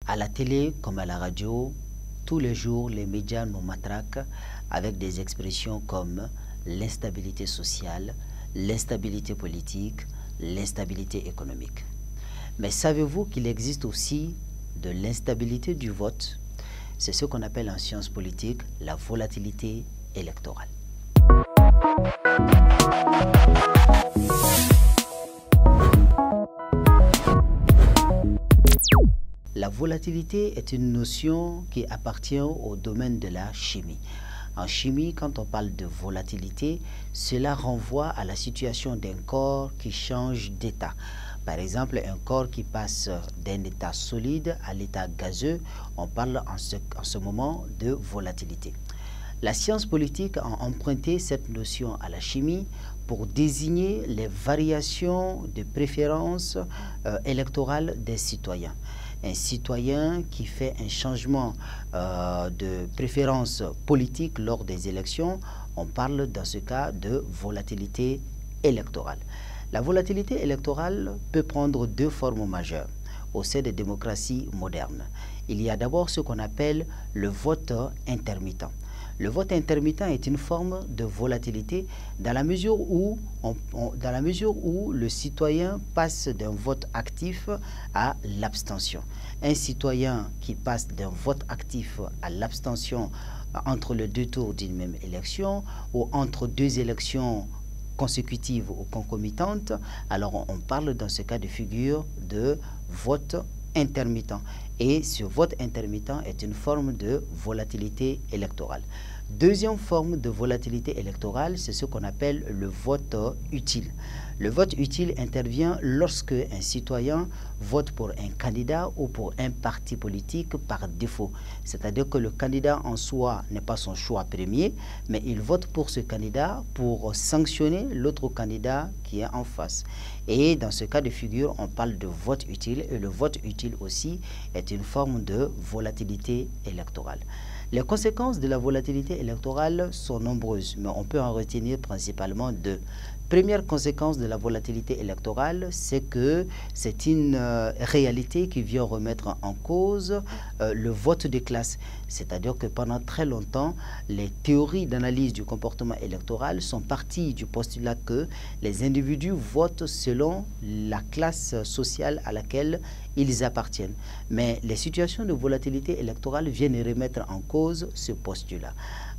À la télé comme à la radio, tous les jours, les médias nous matraquent avec des expressions comme l'instabilité sociale, l'instabilité politique, l'instabilité économique. Mais savez-vous qu'il existe aussi de l'instabilité du vote? C'est ce qu'on appelle en sciences politiques la volatilité électorale. La volatilité est une notion qui appartient au domaine de la chimie. En chimie, quand on parle de volatilité, cela renvoie à la situation d'un corps qui change d'état. Par exemple, un corps qui passe d'un état solide à l'état gazeux, on parle en ce moment de volatilité. La science politique a emprunté cette notion à la chimie pour désigner les variations de préférence électorale des citoyens. Un citoyen qui fait un changement de préférence politique lors des élections, on parle dans ce cas de volatilité électorale. La volatilité électorale peut prendre deux formes majeures au sein des démocraties modernes. Il y a d'abord ce qu'on appelle le vote intermittent. Le vote intermittent est une forme de volatilité dans la mesure où, le citoyen passe d'un vote actif à l'abstention. Un citoyen qui passe d'un vote actif à l'abstention entre les deux tours d'une même élection ou entre deux élections consécutives ou concomitantes, alors on parle dans ce cas de figure de vote intermittent. Et ce vote intermittent est une forme de volatilité électorale. Deuxième forme de volatilité électorale, c'est ce qu'on appelle le vote utile. Le vote utile intervient lorsque un citoyen vote pour un candidat ou pour un parti politique par défaut. C'est-à-dire que le candidat en soi n'est pas son choix premier, mais il vote pour ce candidat pour sanctionner l'autre candidat qui est en face. Et dans ce cas de figure, on parle de vote utile, et le vote utile aussi est une forme de volatilité électorale. Les conséquences de la volatilité électorale sont nombreuses, mais on peut en retenir principalement deux. Première conséquence de la volatilité électorale, c'est que c'est une réalité qui vient remettre en cause le vote de classe. C'est-à-dire que pendant très longtemps, les théories d'analyse du comportement électoral sont parties du postulat que les individus votent selon la classe sociale à laquelle ils appartiennent. Mais les situations de volatilité électorale viennent remettre en cause ce postulat.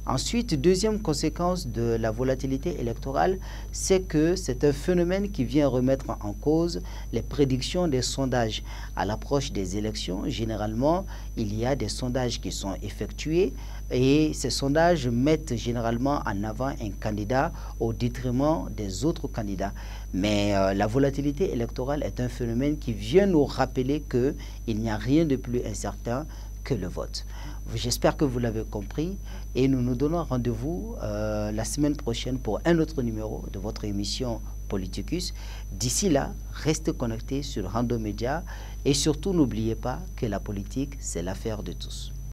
Ensuite, deuxième conséquence de la volatilité électorale, c'est que c'est un phénomène qui vient remettre en cause les prédictions des sondages. À l'approche des élections, généralement, il y a des sondages qui sont effectués et ces sondages mettent généralement en avant un candidat au détriment des autres candidats. Mais la volatilité électorale est un phénomène qui vient nous rappeler qu'il n'y a rien de plus incertain que le vote. J'espère que vous l'avez compris et nous nous donnons rendez-vous la semaine prochaine pour un autre numéro de votre émission Politicus. D'ici là, restez connectés sur Rando Média et surtout n'oubliez pas que la politique, c'est l'affaire de tous.